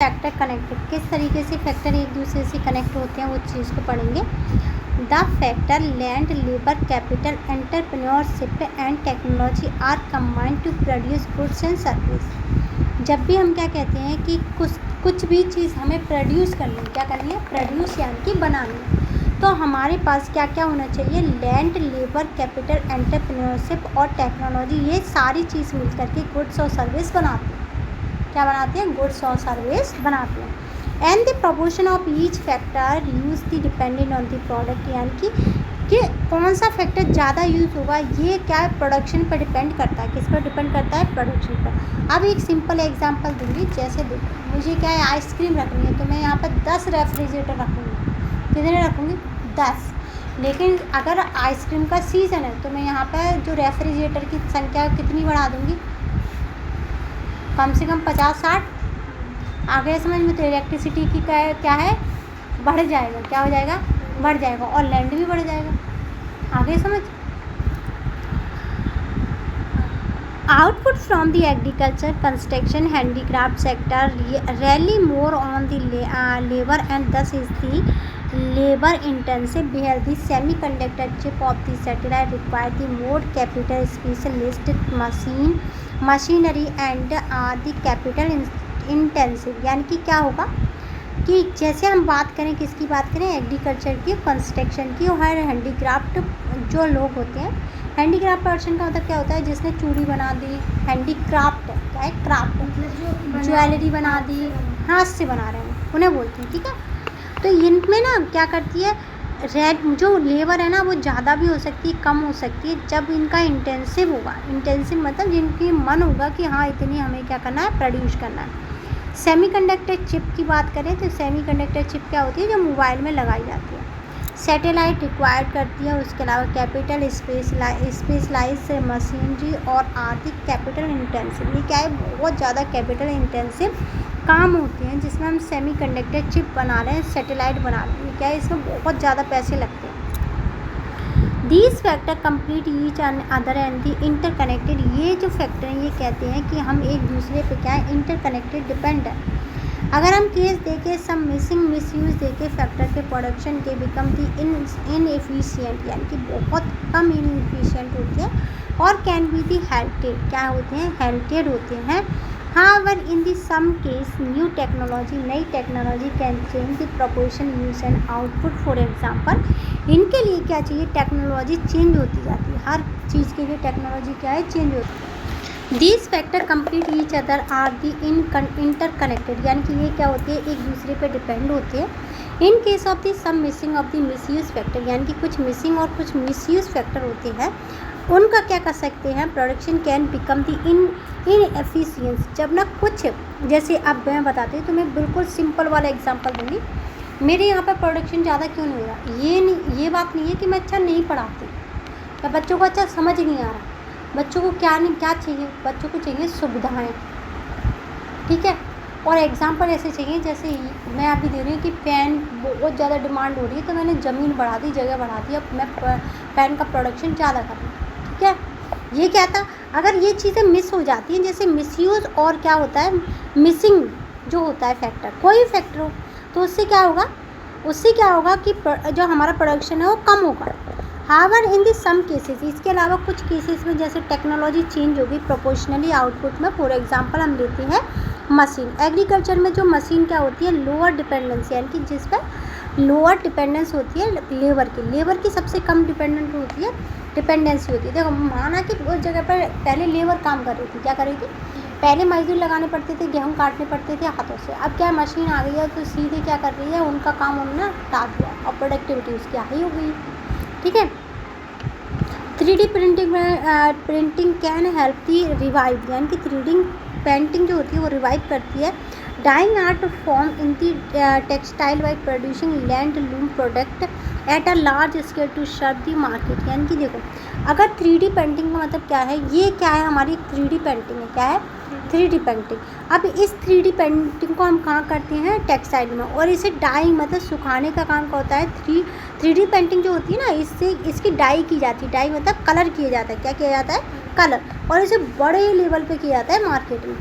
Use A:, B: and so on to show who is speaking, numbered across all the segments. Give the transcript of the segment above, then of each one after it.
A: Factor connected, किस तरीके से फैक्टर एक दूसरे से कनेक्ट होते हैं वो चीज़ को पढ़ेंगे। The factor land, labour, capital, entrepreneurship and technology are combined to produce goods and service. जब भी हम क्या कहते हैं कि कुछ भी चीज़ हमें प्रोड्यूस करनी है, क्या करनी है, प्रोड्यूस यानी कि बनानी है, तो हमारे पास क्या क्या होना चाहिए, लैंड, लेबर, कैपिटल, एंटरप्रेन्योरशिप और टेक्नोलॉजी, ये सारी चीज़ मिल करके गुड्स और सर्विस बनाती हैं। क्या बनाते हैं, गुड्स और सर्विस बनाते हैं। And the proportion of each factor use the dependent on the product, यानी कि कौन सा फैक्टर ज़्यादा यूज़ होगा ये क्या है, प्रोडक्शन पर डिपेंड करता है। किस पर डिपेंड करता है, प्रोडक्शन पर। अब एक सिंपल एग्जांपल दूंगी, जैसे देखो मुझे क्या है, आइसक्रीम रखनी है, तो मैं यहाँ पर 10 रेफ्रिजरेटर रखूँगी। कितने रखूँगी, 10। लेकिन अगर आइसक्रीम का सीज़न है तो मैं यहाँ पर जो रेफ्रिजरेटर की संख्या कितनी बढ़ा दूँगी, कम से कम 50-60। आ गया समझ में। तो इलेक्ट्रिसिटी की क्या है, बढ़ जाएगा, क्या हो जाएगा, बढ़ जाएगा, और लैंड भी बढ़ जाएगा। आ गया समझ। Output from the agriculture, construction, handicraft sector rely more on the labour and this is the labor intensive where the semiconductor chip of the satellite require the more capital specialist machinery and the capital intensive। यानी कि क्या होगा कि जैसे हम बात करें, किसकी बात करें, एग्रीकल्चर की, कंस्ट्रक्शन की और हैंडीक्राफ्ट जो लोग होते हैं। हैंडीक्राफ्ट पर्सन का मतलब क्या होता है, जिसने चूड़ी बना दी, हैंडीक्राफ्ट क्या है, क्राफ्ट मतलब ज्वेलरी बना दी, हाथ से बना रहे हैं, उन्हें बोलते हैं। ठीक है, तो इनमें ना क्या करती है, जो लेबर है ना वो ज़्यादा भी हो सकती है, कम हो सकती है, जब इनका इंटेंसिव होगा। इंटेंसिव मतलब जिनकी मन होगा कि हाँ इतनी हमें क्या करना है, प्रोड्यूस करना है। सेमीकंडक्टर चिप की बात करें तो सेमीकंडक्टर चिप क्या होती है, जो मोबाइल में लगाई जाती है। सैटेलाइट रिक्वायर्ड करती है, उसके अलावा कैपिटल स्पेशलाइज मशीनरी और आर्थिक कैपिटल इंटेंसिव। ये क्या है, बहुत ज़्यादा कैपिटल इंटेंसिव काम होते हैं जिसमें हम सेमीकंडक्टर चिप बना रहे हैं, सैटेलाइट बना रहे हैं। क्या है, इसमें बहुत ज़्यादा पैसे लगते हैं। These factor complete each other and the interconnected. ये जो फैक्टर हैं ये कहते हैं कि हम एक दूसरे पे क्या है, इंटरकनेक्टेड, डिपेंड है। अगर हम केस देखें, सम मिसिंग मिसयूज देखें, फैक्टर के प्रोडक्शन के बिकम दी इनएफिशिएंट, यानी कि बहुत कम इनएफिशिएंट होते हैं, और कैन बी दी हेल्टेड, क्या होते हैं, हेल्टेड होते हैं। However, in the some case, new technology, नई technology can change the proportion use and output. For example, इनके लिए क्या चाहिए, टेक्नोलॉजी चेंज होती जाती है, हर चीज़ के लिए टेक्नोलॉजी क्या है, चेंज होती है। These factor complete each other are the interconnected, यानी कि ये क्या होती है, एक दूसरे पे डिपेंड होते हैं। In case of the sum missing of the misuse factor, यानी कि कुछ मिसिंग और कुछ मिसयूज फैक्टर होते हैं, उनका क्या कर सकते हैं, प्रोडक्शन कैन बिकम दी इनएफिशिएंस। जब ना कुछ, जैसे अब मैं बताती हूँ तो मैं बिल्कुल सिंपल वाला एग्जांपल दूंगी। मेरे यहाँ पर प्रोडक्शन ज़्यादा क्यों नहीं हो रहा, ये बात नहीं है कि मैं अच्छा नहीं पढ़ाती या बच्चों को अच्छा समझ नहीं आ रहा। बच्चों को क्या चाहिए, बच्चों को चाहिए सुविधाएँ। ठीक है, और एग्जांपल ऐसे चाहिए, जैसे मैं अभी दे रही हूँ कि पेन बहुत ज़्यादा डिमांड हो रही है, तो मैंने ज़मीन बढ़ा दी, जगह बढ़ा दी, अब मैं पेन का प्रोडक्शन ज़्यादा कर रही हूँ। ठीक है, ये क्या था, अगर ये चीज़ें मिस हो जाती हैं, जैसे मिसयूज़ और क्या होता है, मिसिंग जो होता है फैक्टर, कोई भी फैक्टर हो, तो उससे क्या होगा कि जो हमारा प्रोडक्शन है वो कम होगा। हावर इन दी सम केसेस, इसके अलावा कुछ केसेस में जैसे टेक्नोलॉजी चेंज होगी प्रोपोर्शनली आउटपुट में। फॉर एग्जांपल हम लेते हैं मशीन। एग्रीकल्चर में जो मशीन क्या होती है, लोअर डिपेंडेंसी, यानी कि जिस पर लोअर डिपेंडेंस होती है लेबर की सबसे कम डिपेंडेंसी होती है। देखो, माना कि उस जगह पर पहले लेबर काम कर रही थी, क्या कर रही थी, पहले मजदूर लगाने पड़ते थे, गेहूँ काटने पड़ते थे हाथों से। अब क्या मशीन आ गई है तो सीधे क्या कर रही है, उनका काम उन्होंने हटा दिया और प्रोडक्टिविटी उसकी हाई हो गई। ठीक है, 3D printing can help the revive, यानी कि 3D पेंटिंग जो होती है वो रिवाइव करती है। Dying art form in the textile by producing land loom product at a large scale to serve the market. यानी कि देखो, अगर 3D पेंटिंग का मतलब क्या है, ये क्या है, हमारी 3D पेंटिंग है, क्या है, 3D पेंटिंग। अब इस 3D पेंटिंग को हम कहाँ करते हैं, टेक्सटाइल में, और इसे डाइंग मतलब सुखाने का काम होता है। 3D पेंटिंग जो होती है ना, इससे इसकी डाई की जाती है, डाई मतलब कलर किया जाता है, क्या किया जाता है, कलर, और इसे बड़े लेवल पे किया जाता है मार्केट में।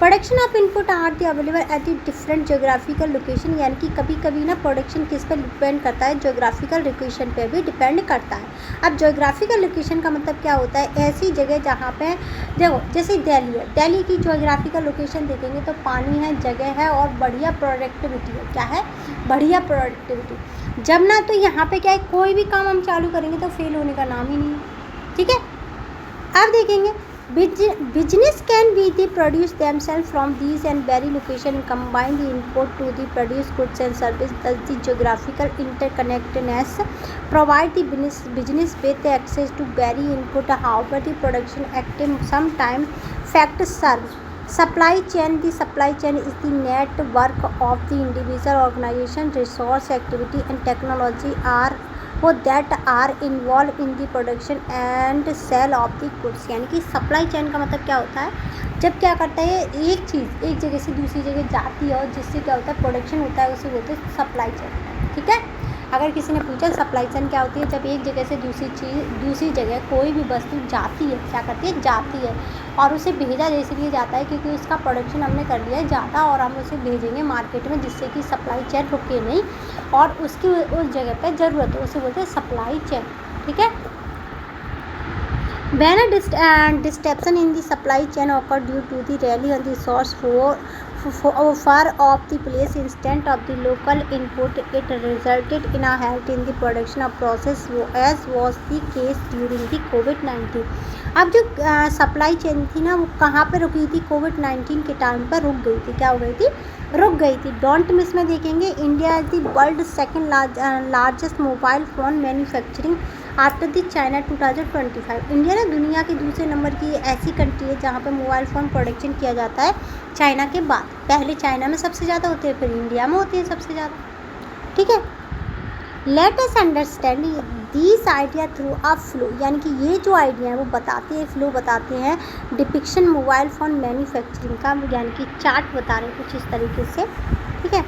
A: Production of input are the available at the different geographical location, यानी कि कभी कभी ना प्रोडक्शन किस पर डिपेंड करता है, जोग्राफिकल लोकेशन पे भी डिपेंड करता है। अब जोग्राफिकल लोकेशन का मतलब क्या होता है, ऐसी जगह जहाँ पे देखो जैसे दिल्ली है, दिल्ली की जोग्राफिकल लोकेशन देखेंगे तो पानी है, जगह है और बढ़िया प्रोडक्टिविटी है। क्या है? बढ़िया प्रोडक्टिविटी। जब ना तो यहाँ पे क्या है, कोई भी काम हम चालू करेंगे तो फेल होने का नाम ही नहीं है। ठीक है, अब देखेंगे business can be the produce themselves from these and very location combine the input to the produce goods and service, thus the geographical interconnectedness provide the business with access to very input, however the production active sometime fact serve supply chain. The supply chain is the network of the individual organization resource activity and technology are वो that are involve in the production and sale of the goods. यानी कि supply chain का मतलब क्या होता है, जब क्या करता है एक चीज़ एक जगह से दूसरी जगह जाती है और जिससे क्या होता है प्रोडक्शन होता है, उसे बोलते हैं सप्लाई चेन। ठीक है, अगर किसी ने पूछा सप्लाई चेन क्या होती है, जब एक जगह से दूसरी जगह कोई भी वस्तु जाती है, क्या करती है, जाती है, और उसे भेजा इसलिए जाता है क्योंकि उसका प्रोडक्शन हमने कर लिया है ज़्यादा और हम उसे भेजेंगे मार्केट में, जिससे कि सप्लाई चेन रुके नहीं और उसकी उस जगह पे ज़रूरत है, उसे बोलते हैं सप्लाई चेन। ठीक है, when a disruption in the supply chain occurred due to the rally on the source far of the place instead of the local input, it resulted in a halt in the production of process as was the case during the COVID-19। अब जो supply chain थी ना वो कहाँ पे रुकी थी, कोविड-19 के टाइम पर रुक गई थी। क्या हो गई थी? रुक गई थी। डोंट मिस में देखेंगे, India is the world second largest mobile phone manufacturing after the China 2025। India ना दुनिया के दूसरे नंबर की ऐसी कंट्री है जहाँ पे मोबाइल फ़ोन प्रोडक्शन किया जाता है चाइना के बाद। पहले चाइना में सबसे ज़्यादा होते हैं, फिर इंडिया में होते हैं सबसे ज़्यादा। ठीक है, let us understand this idea through a flow, यानी कि ये जो आइडिया है वो बताते हैं, फ्लो बताते हैं डिपिक्शन मोबाइल फ़ोन मैन्युफैक्चरिंग का, यानी कि चार्ट बता रहे कुछ इस तरीके से। ठीक है,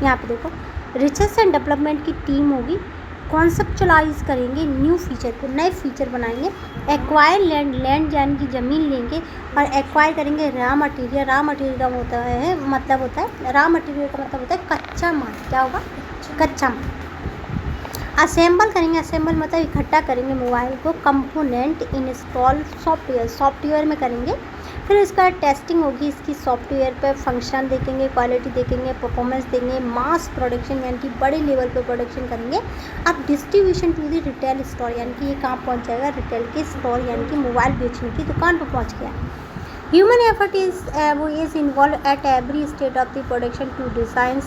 A: यहाँ पे देखो रिसर्च एंड डेवलपमेंट की टीम होगी, कॉन्सेप्चुलाइज करेंगे न्यू फीचर को, नए फीचर बनाएंगे। एक्वायर लैंड यानी कि ज़मीन लेंगे और एक्वायर करेंगे रॉ मटेरियल। रॉ मटेरियल का होता है मतलब होता है रॉ मटेरियल का मतलब होता है कच्चा माल। क्या होगा? कच्चा माल। असेंबल करेंगे, असेंबल मतलब इकट्ठा करेंगे मोबाइल को। कंपोनेंट इंस्टॉल सॉफ्टवेयर में करेंगे, फिर इसका टेस्टिंग होगी, इसकी सॉफ्टवेयर पे फंक्शन देखेंगे, क्वालिटी देखेंगे, परफॉर्मेंस देंगे, मास प्रोडक्शन यानी कि बड़े लेवल पे प्रोडक्शन करेंगे। अब distribution to the retail store, यानी कि ये कहाँ पहुँच जाएगा, रिटेल के स्टोर यानी कि मोबाइल बेचने की दुकान पर पहुँच गया। Human effort is involve at every stage of the production to design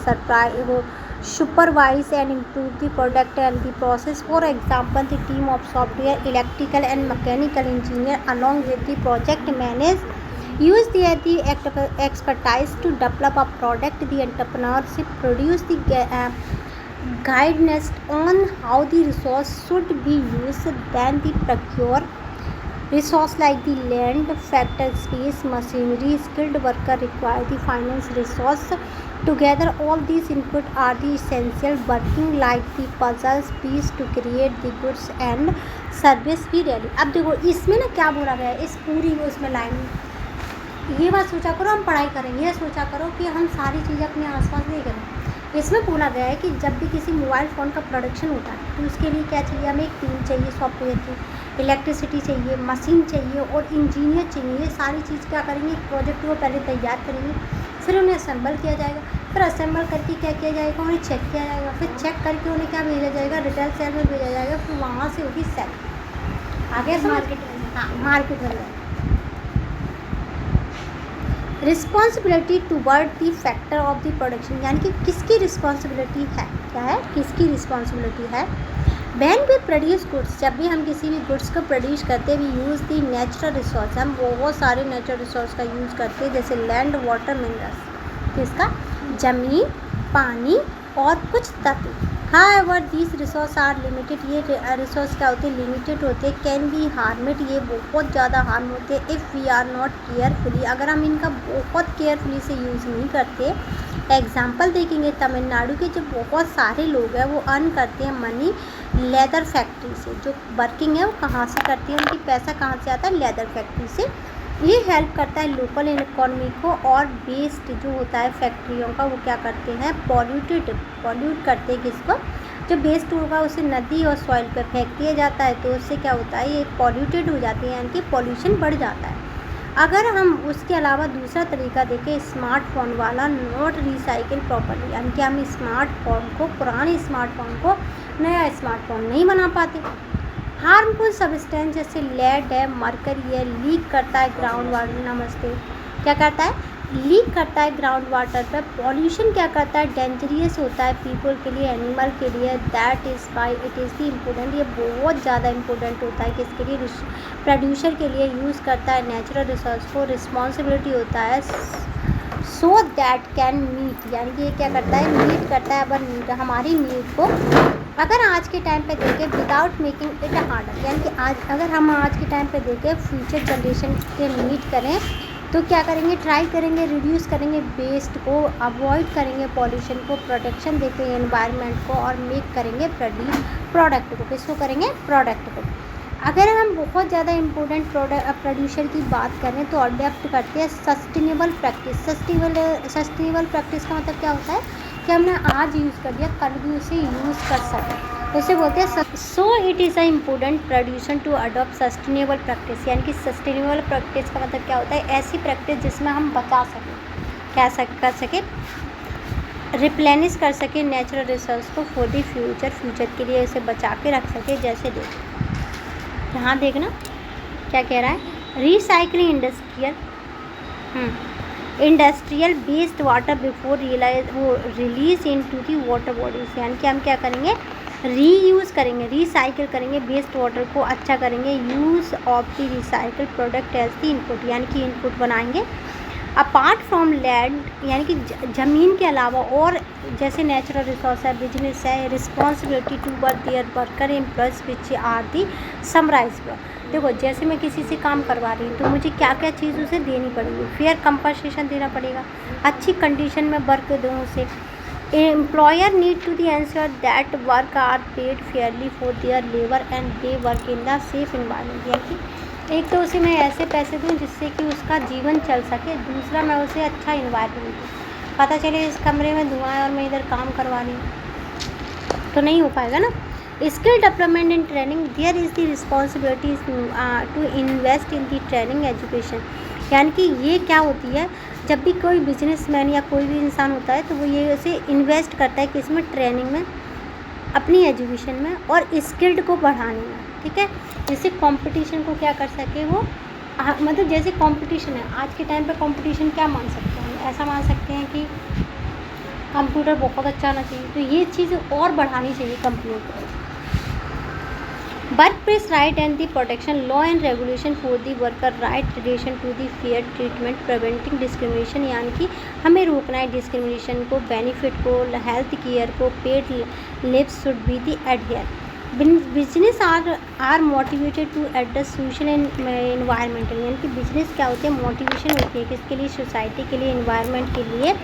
A: supervise and improve the product and the process. For example, the team of software, electrical and mechanical engineer along with the project managers use their expertise to develop a product. The entrepreneurship produce the guidance on how the resource should be used, then the procure resource like the land, factory space, machinery, skilled worker require the finance resource. Together all these input are the essential working like the puzzles piece to create the goods and service भी ready। अब देखो इसमें ना क्या बोला गया है, इस पूरी वो इसमें लाइन ये बात सोचा करो, हम पढ़ाई करेंगे, ये सोचा करो कि हम सारी चीज़ें अपने आसपास नहीं करें। इसमें बोला गया है कि जब भी किसी मोबाइल फ़ोन का प्रोडक्शन होता है तो उसके लिए क्या चाहिए, हमें एक टीम चाहिए सॉफ्टवेयर की, इलेक्ट्रिसिटी चाहिए, मशीन चाहिए और इंजीनियर चाहिए। ये सारी चीज़ क्या करेंगे, एक प्रोजेक्ट को पहले तैयार करेंगे, फिर उन्हें असेंबल किया जाएगा, फिर असेंबल करके क्या किया जाएगा, उन्हें चेक किया जाएगा, फिर चेक करके उन्हें क्या भेजा जाएगा, रिटेल सेल में भेजा जाएगा, फिर वहाँ से होगी सेल आगे मार्केट में। हाँ, मार्केट में responsibility toward the factor of the production, यानी कि किसकी रिस्पॉन्सिबिलिटी है, क्या है, किसकी रिस्पॉन्सिबिलिटी है। वैन वी प्रोड्यूस गुड्स, जब भी हम किसी भी गुड्स को प्रोड्यूस करते हैं, we use the natural resource, हम बहुत सारे नेचुरल रिसोर्स का यूज़ करते हैं, जैसे लैंड, वाटर, मिनरल्स, किसका, ज़मीन, पानी और कुछ तत्व। However these resource are limited, ये रिसोर्स क्या होते हैं, लिमिटेड होते हैं। कैन बी हार्मेड, ये बहुत ज़्यादा हार्म होते हैं। If we are not carefully, अगर हम इनका बहुत केयरफुली से यूज़ नहीं करते। एग्जाम्पल देखेंगे, तमिलनाडु के जो बहुत सारे लोग हैं वो अर्न करते हैं मनी लेदर फैक्ट्री से। जो वर्किंग है वो कहाँ से करती है, उनकी पैसा कहाँ से आता है, लेदर फैक्ट्री से। ये हेल्प करता है लोकल इकोनॉमी को, और वेस्ट जो होता है फैक्ट्रियों का वो क्या करते हैं, पॉल्यूट करते हैं किसको, जो वेस्ट होगा उसे नदी और सॉइल पे फेंक दिया जाता है, तो उससे क्या होता है, ये पॉल्यूटेड हो जाती है, यानी कि पॉल्यूशन बढ़ जाता है। अगर हम उसके अलावा दूसरा तरीका देखें स्मार्टफोन वाला, नॉट रिसाइकिल प्रॉपर्ली, यानी कि हम स्मार्टफोन को, पुराने स्मार्टफोन को नया स्मार्टफोन नहीं बना पाते। हार्मफुल सब्सटेंस जैसे लेड है, मरकरी है, लीक करता है ग्राउंड वाटर, नमस्ते, क्या करता है, लीक करता है ग्राउंड वाटर पर। पॉल्यूशन क्या करता है, डेंजरियस होता है पीपल के लिए, एनिमल के लिए, that is why it is the important, ये बहुत ज़्यादा इंपॉर्टेंट होता है किसके लिए, प्रोड्यूसर के लिए, यूज़ करता है नेचुरल रिसोर्स को, रिस्पॉन्सिबिलिटी होता है सो दैट कैन मीट, यानी कि ये क्या करता है, मीट करता है अपन हमारी नीड को। अगर आज के टाइम पे देखें विदाउट मेकिंग इट हार्डर, यानी कि आज अगर हम आज के टाइम पे देखें फ्यूचर जनरेशन के मीट करें तो क्या करेंगे, ट्राई करेंगे, रिड्यूस करेंगे वेस्ट को, अवॉइड करेंगे पॉल्यूशन को, प्रोटेक्शन देते हैं एनवायरनमेंट को, और मेक करेंगे प्रोडक्ट को, किसको करेंगे, प्रोडक्ट को। अगर हम बहुत ज़्यादा इम्पोर्टेंट प्रोड्यूसर की बात करें तो अडेप्ट करते हैं सस्टेनेबल प्रैक्टिस। सस्टेनेबल प्रैक्टिस का मतलब क्या होता है कि हमने आज यूज़ कर दिया, कल भी उसे यूज़ कर सकें, उसे बोलते हैं। So it is a important producer to adopt sustainable practice, यानी कि सस्टेनेबल प्रैक्टिस का मतलब क्या होता है, ऐसी प्रैक्टिस जिसमें हम बचा सकें, क्या कर सकें, रिप्लेनिश कर सकें नेचुरल रिसोर्स को फॉर द फ्यूचर के लिए इसे बचा के रख सके। जैसे देखो यहाँ देखना क्या कह रहा है, recycling industrial waste water before release into the water bodies, यानी कि हम क्या करेंगे, रीयूज़ करेंगे, रिसाइकिल करेंगे वेस्ट वाटर को, अच्छा करेंगे, use of the recycle product as the input, यानी कि इनपुट बनाएंगे। अपार्ट फ्रॉम लैंड, यानी कि ज़मीन के अलावा और जैसे नेचुरल रिसोर्स है, बिजनेस है, responsibility to their worker employees which are the summarise. देखो जैसे मैं किसी से काम करवा रही हूँ तो मुझे क्या क्या चीज़ उसे देनी पड़ेगी, फेयर कंपनसेशन देना पड़ेगा, अच्छी कंडीशन में वर्क दूँ उसे। Employer need to the ensure that work are paid fairly for their labour and they work in the safe environment, यानी कि एक तो उसे मैं ऐसे पैसे दूं जिससे कि उसका जीवन चल सके, दूसरा मैं उसे अच्छा इन्वायरमेंट दूँ। पता चले इस कमरे में धुआं है और मैं इधर काम करवा रही हूँ तो नहीं हो पाएगा ना। Skill development in training, there is the responsibility to invest in the training education, यानी कि ये क्या होती है, जब भी कोई बिजनेसमैन या कोई भी इंसान होता है तो वो ये उसे इन्वेस्ट करता है किस में, ट्रेनिंग में, अपनी एजुकेशन में और स्किल्ड को बढ़ाने में, ठीक है, जिससे कंपटीशन को क्या कर सके वो, मतलब जैसे कंपटीशन है आज के टाइम पे, कंपटीशन क्या मान सकते हैं, ऐसा मान सकते हैं कि कंप्यूटर बहुत अच्छा आना चाहिए, तो ये चीज़ और बढ़ानी चाहिए कंपनियों को। Work place right and the protection, law and regulation for the worker right relation to the fair treatment, preventing discrimination, यानी कि हमें रोकना है डिस्क्रिमिनेशन को, बेनिफिट को, हेल्थ केयर को, paid leaves should be the adhere. Business are motivated to address social and environmental, यानी कि बिजनेस क्या होते हैं, मोटिवेशन होती है किसके लिए, सोसाइटी के लिए, एनवायरनमेंट के लिए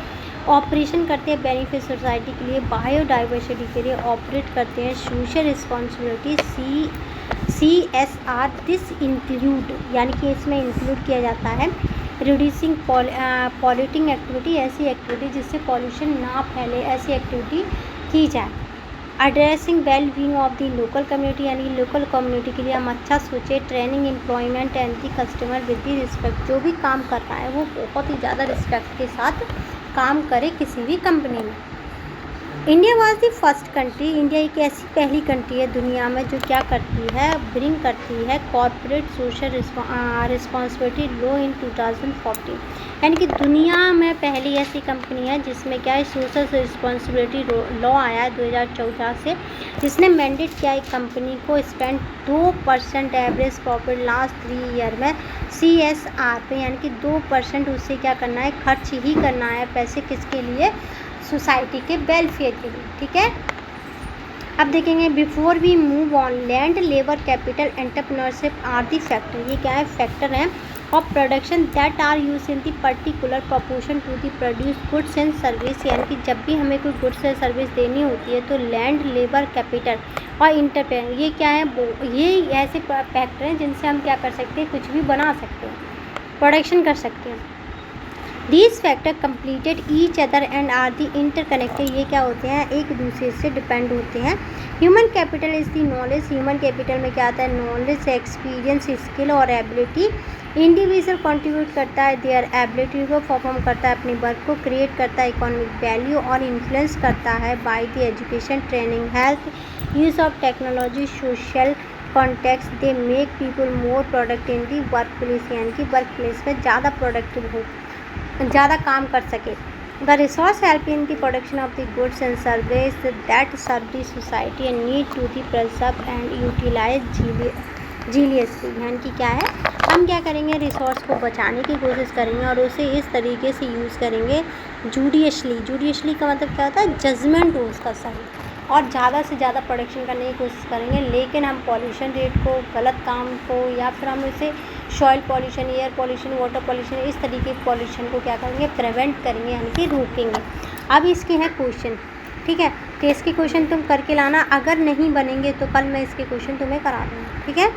A: ऑपरेशन करते हैं, बेनिफिट सोसाइटी के लिए, बायोडाइवर्सिटी के लिए ऑपरेट करते हैं, social responsibility CSR, this include, यानी कि इसमें इंक्लूड किया जाता है रिड्यूसिंग पॉल्यूटिंग एक्टिविटी, ऐसी एक्टिविटी जिससे पॉल्यूशन ना फैले, ऐसी एक्टिविटी की जाए। Addressing well being of the local community, यानी कि लोकल कम्युनिटी के लिए हम अच्छा सोचें, training employment and the customer with the respect, जो भी काम कर रहा है वो बहुत ही ज़्यादा रिस्पेक्ट के साथ काम करे किसी भी कंपनी में। India was the first country, India एक ऐसी पहली कंट्री है दुनिया में जो क्या करती है, ब्रिंग करती है corporate social responsibility law in 2014, यानी कि दुनिया में पहली ऐसी कंपनी है जिसमें क्या है, सोशल रिस्पॉन्सिबिलिटी लॉ आया है 2014 से, जिसने मैंडेट किया है कंपनी को spend 2% average profit last 3 year में CSR पे, यानी कि 2% उससे क्या करना है, खर्च ही करना है पैसे, किसके लिए, सोसाइटी के वेलफेयर के लिए, ठीक है। अब देखेंगे before we move on, land, labour, capital, entrepreneurship are the factor, ये क्या है, फैक्टर हैं of production that are use in the particular proportion to the produce goods and service, यानी कि जब भी हमें कोई गुड्स या सर्विस देनी होती है तो लैंड, लेबर, कैपिटल और इंटरप्रेन्योर, ये क्या है, ये ऐसे फैक्टर हैं जिनसे हम क्या कर सकते हैं, कुछ भी बना सकते हैं, प्रोडक्शन कर सकते हैं। These factor completed each other and are the interconnected. ये क्या होते हैं, एक दूसरे से डिपेंड होते हैं। Human capital is the knowledge. Human capital में क्या आता है, नॉलेज, एक्सपीरियंस, स्किल और एबिलिटी। इंडिविजुअल कंट्रीब्यूट करता है देयर एबिलिटी को, परफॉर्म करता है अपनी वर्क को, क्रिएट करता है इकोनॉमिक वैल्यू और इन्फ्लुएंस करता है by the education, training, health, use of technology, social context. They make people more product in the work place, यानी कि वर्क प्लेस में ज़्यादा प्रोडक्टिव हो, ज़्यादा काम कर सके। The resource help in the production of the goods and service that serve the society and need to the preserve and utilise zealously. यानी कि क्या है, हम क्या करेंगे, रिसोर्स को बचाने की कोशिश करेंगे और उसे इस तरीके से यूज़ करेंगे जूडियसली। जूडियसली का मतलब क्या होता है, जजमेंट हो उसका सही, और ज़्यादा से ज़्यादा प्रोडक्शन करने की कोशिश करेंगे। लेकिन हम पॉल्यूशन रेट को, गलत काम को, या फिर हम इसे soil pollution, air pollution, water pollution, इस तरीके के पॉल्यूशन को क्या करेंगे, प्रिवेंट करेंगे, यानी कि रोकेंगे। अब इसके हैं क्वेश्चन, ठीक है, तो इसके क्वेश्चन तुम करके लाना। अगर नहीं बनेंगे तो कल मैं इसके क्वेश्चन तुम्हें करा दूँगी, ठीक है।